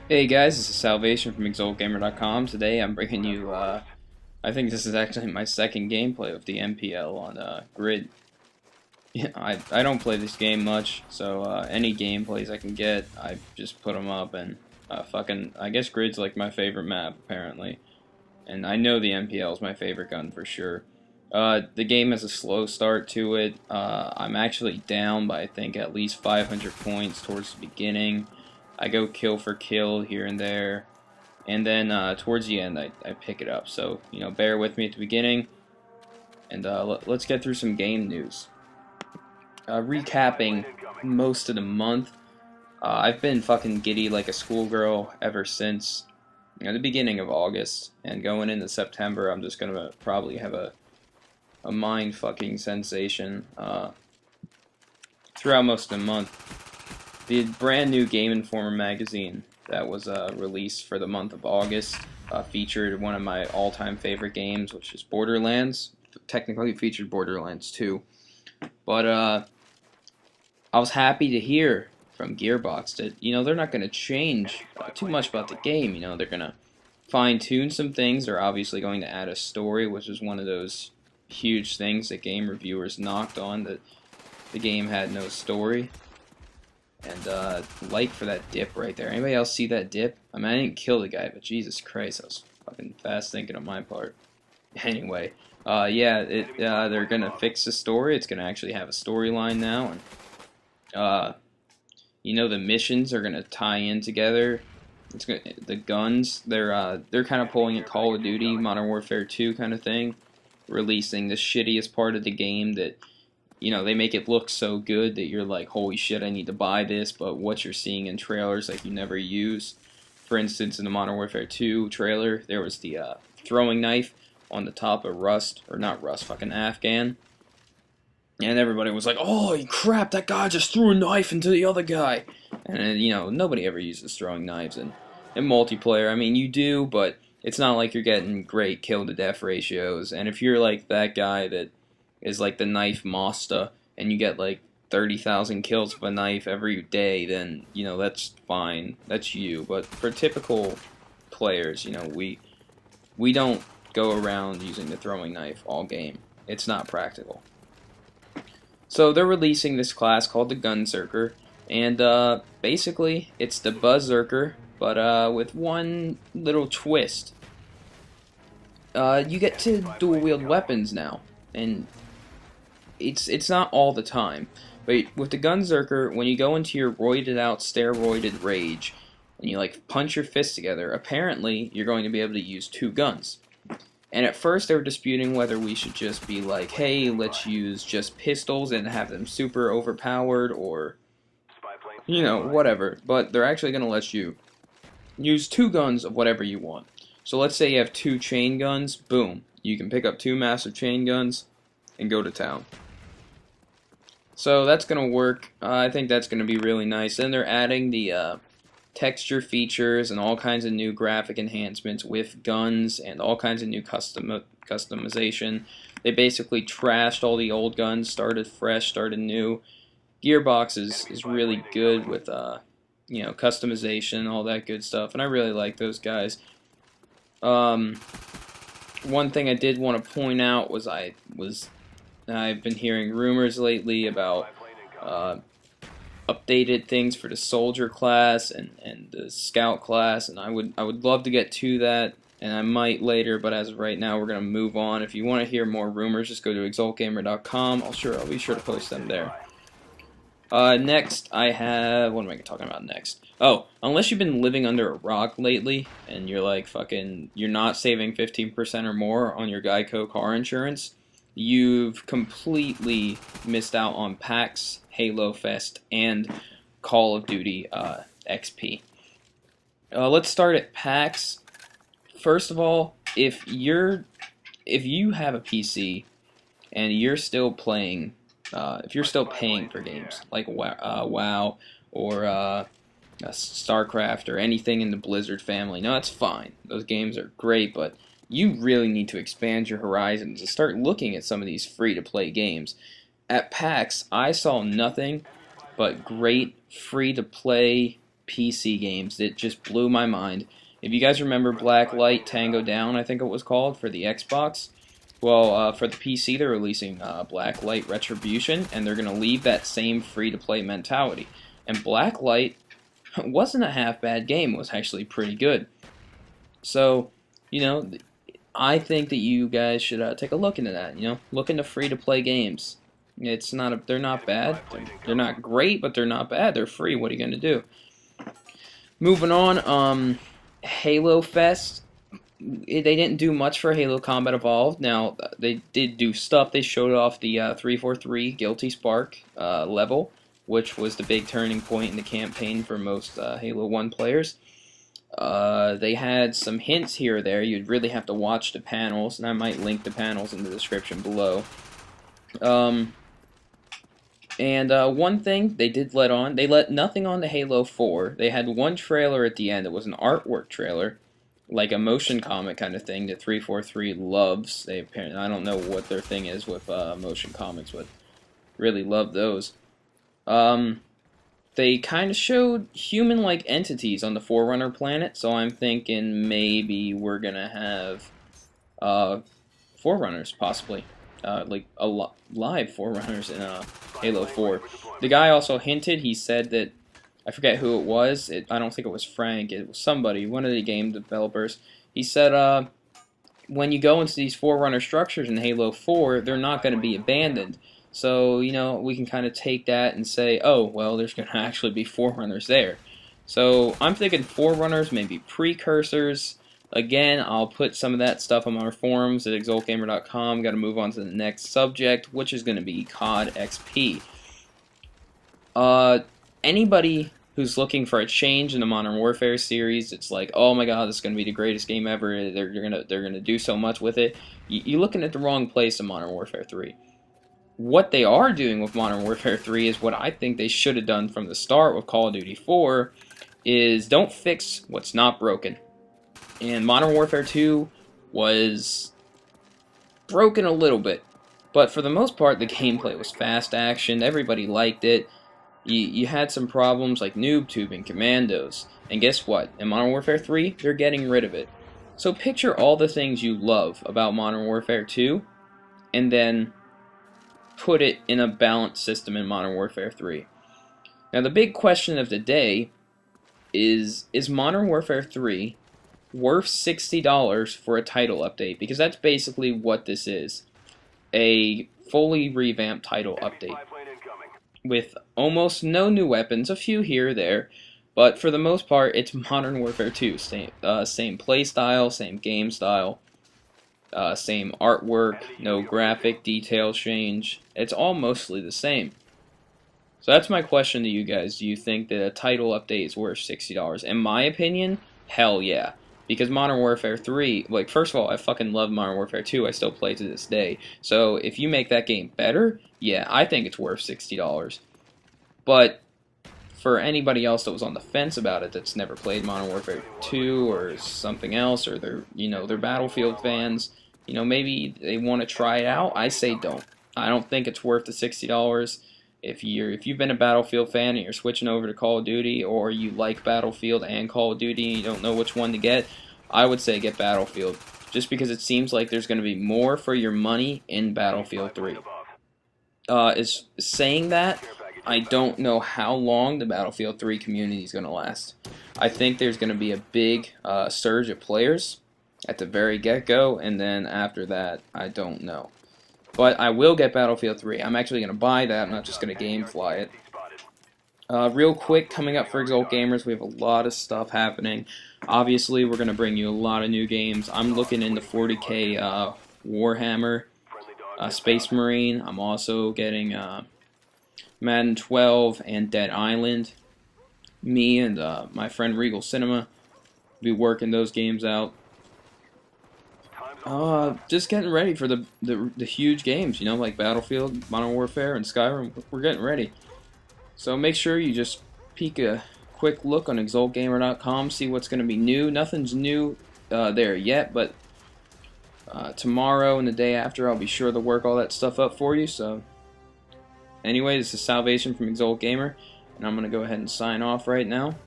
Hey guys, this is Salvation from exaltgamer.com. Today I'm bringing you, I think this is actually my second gameplay of the MPL on Grid. Yeah, I don't play this game much, so any gameplays I can get, I just put them up, and I guess Grid's like my favorite map, apparently. And I know the MPL is my favorite gun for sure. The game has a slow start to it. I'm actually down by I think at least 500 points towards the beginning. I go kill for kill here and there, and then towards the end I pick it up. So bear with me at the beginning, and let's get through some game news. Recapping most of the month. I've been fucking giddy like a schoolgirl ever since the beginning of August, and going into September I'm just gonna probably have a mind fucking sensation throughout most of the month. The brand new Game Informer magazine that was released for the month of August featured one of my all-time favorite games, which is Borderlands. Technically featured Borderlands 2, but I was happy to hear from Gearbox that they're not going to change too much about the game. They're going to fine-tune some things. They're obviously going to add a story, which is one of those huge things that game reviewers knocked on, that the game had no story. And like for that dip right there. Anybody else see that dip? I mean, I didn't kill the guy, but Jesus Christ, that was fucking fast thinking on my part. Anyway, yeah, they're gonna fix the story. It's gonna actually have a storyline now, and the missions are gonna tie in together. The guns, they're kind of pulling a Call of Duty Modern Warfare 2 kind of thing, releasing the shittiest part of the game that they make it look so good that you're like, holy shit, I need to buy this, but what you're seeing in trailers like you never use. For instance, in the Modern Warfare 2 trailer, there was the throwing knife on the top of Rust, or not Rust, fucking Afghan. And everybody was like, oh crap, that guy just threw a knife into the other guy. And nobody ever uses throwing knives in multiplayer. I mean, you do, but it's not like you're getting great kill to death ratios. And if you're like that guy that is like the knife master, and you get like 30,000 kills with a knife every day, then that's fine. That's you. But for typical players, we don't go around using the throwing knife all game. It's not practical. So they're releasing this class called the Gunzerker, and basically it's the Buzzerker, but with one little twist. You get to dual wield weapons now, and it's not all the time. But with the Gunzerker, when you go into your roided out, steroided rage, and you like punch your fists together, apparently you're going to be able to use two guns. And at first they were disputing whether we should just be like, hey, let's use just pistols and have them super overpowered, or, whatever. But they're actually going to let you use two guns of whatever you want. So let's say you have two chain guns, boom. You can pick up two massive chain guns and go to town. So that's going to work. I think that's going to be really nice. Then they're adding the texture features and all kinds of new graphic enhancements with guns and all kinds of new customization. They basically trashed all the old guns, started fresh, started new. Gearbox is really good with customization, all that good stuff, and I really like those guys. One thing I did want to point out was I've been hearing rumors lately about updated things for the soldier class and the scout class, and I would love to get to that, and I might later, but as of right now we're gonna move on. If you want to hear more rumors, just go to exaltgamer.com. I'll be sure to post them there. Next I have, what am I talking about next? Oh, unless you've been living under a rock lately and you're like you're not saving 15% or more on your Geico car insurance, you've completely missed out on PAX, Halo Fest, and Call of Duty XP. Let's start at PAX. First of all, if you have a PC and you're still playing, if you're still paying for games like WoW or StarCraft or anything in the Blizzard family, no, that's fine. Those games are great, but you really need to expand your horizons and start looking at some of these free-to-play games. At PAX, I saw nothing but great free-to-play PC games that just blew my mind. If you guys remember Black Light Tango Down, I think it was called, for the Xbox, well, for the PC, they're releasing Black Light Retribution, and they're going to leave that same free-to-play mentality. And Black Light wasn't a half-bad game. It was actually pretty good. So, you know, I think that you guys should take a look into that, you know? Look into free-to-play games. They're not bad. They're not great, but they're not bad. They're free. What are you going to do? Moving on, Halo Fest. They didn't do much for Halo Combat Evolved. Now, they did do stuff. They showed off the 343 Guilty Spark level, which was the big turning point in the campaign for most Halo 1 players. They had some hints here or there. You'd really have to watch the panels, and I might link the panels in the description below. One thing they did they let nothing on the Halo 4. They had one trailer at the end. It was an artwork trailer, like a motion comic kind of thing that 343 loves. I don't know what their thing is with motion comics, but really love those. They kind of showed human-like entities on the Forerunner planet, so I'm thinking maybe we're gonna have Forerunners, possibly. Like live Forerunners in Halo 4. The guy also hinted, he said that, I forget who it was, I don't think it was Frank, it was somebody, one of the game developers. He said, when you go into these Forerunner structures in Halo 4, they're not going to be abandoned. So, you know, we can kind of take that and say, oh, well, there's going to actually be Forerunners there. So, I'm thinking Forerunners, maybe precursors. Again, I'll put some of that stuff on our forums at exaltgamer.com. Got to move on to the next subject, which is going to be CoD XP. Anybody who's looking for a change in the Modern Warfare series, it's like, oh my god, this is going to be the greatest game ever. They're gonna do so much with it. You're looking at the wrong place in Modern Warfare 3. What they are doing with Modern Warfare 3 is what I think they should have done from the start with Call of Duty 4, is don't fix what's not broken. And Modern Warfare 2 was broken a little bit, but for the most part the gameplay was fast action, everybody liked it. You had some problems like noob tubing, commandos, and guess what? In Modern Warfare 3, they're getting rid of it. So picture all the things you love about Modern Warfare 2, and then put it in a balanced system in Modern Warfare 3. Now the big question of the day is Modern Warfare 3 worth $60 for a title update? Because that's basically what this is. A fully revamped title update. With almost no new weapons, a few here or there, but for the most part, it's Modern Warfare 2. Same play style, same game style, same artwork, no graphic detail change. It's all mostly the same. So that's my question to you guys. Do you think that a title update is worth $60? In my opinion, hell yeah. Because Modern Warfare 3, like, first of all, I fucking love Modern Warfare 2. I still play to this day. So if you make that game better, yeah, I think it's worth $60. But for anybody else that was on the fence about it, that's never played Modern Warfare 2 or something else, or they're Battlefield fans, maybe they want to try it out, I say don't. I don't think it's worth the $60. If you've been a Battlefield fan and you're switching over to Call of Duty, or you like Battlefield and Call of Duty and you don't know which one to get, I would say get Battlefield. Just because it seems like there's going to be more for your money in Battlefield 3. Is saying that, I don't know how long the Battlefield 3 community is going to last. I think there's going to be a big surge of players at the very get-go, and then after that, I don't know. But I will get Battlefield 3. I'm actually going to buy that. I'm not just going to gamefly it. Real quick, coming up for Exalt Gamers, we have a lot of stuff happening. Obviously, we're going to bring you a lot of new games. I'm looking into 40k Warhammer, Space Marine. I'm also getting Madden 12 and Dead Island. Me and my friend Regal Cinema will be working those games out. Just getting ready for the huge games, like Battlefield, Modern Warfare, and Skyrim. We're getting ready. So make sure you just peek a quick look on exaltgamer.com, see what's going to be new. Nothing's new there yet, but tomorrow and the day after, I'll be sure to work all that stuff up for you. So anyway, this is Salvation from Exalt Gamer, and I'm going to go ahead and sign off right now.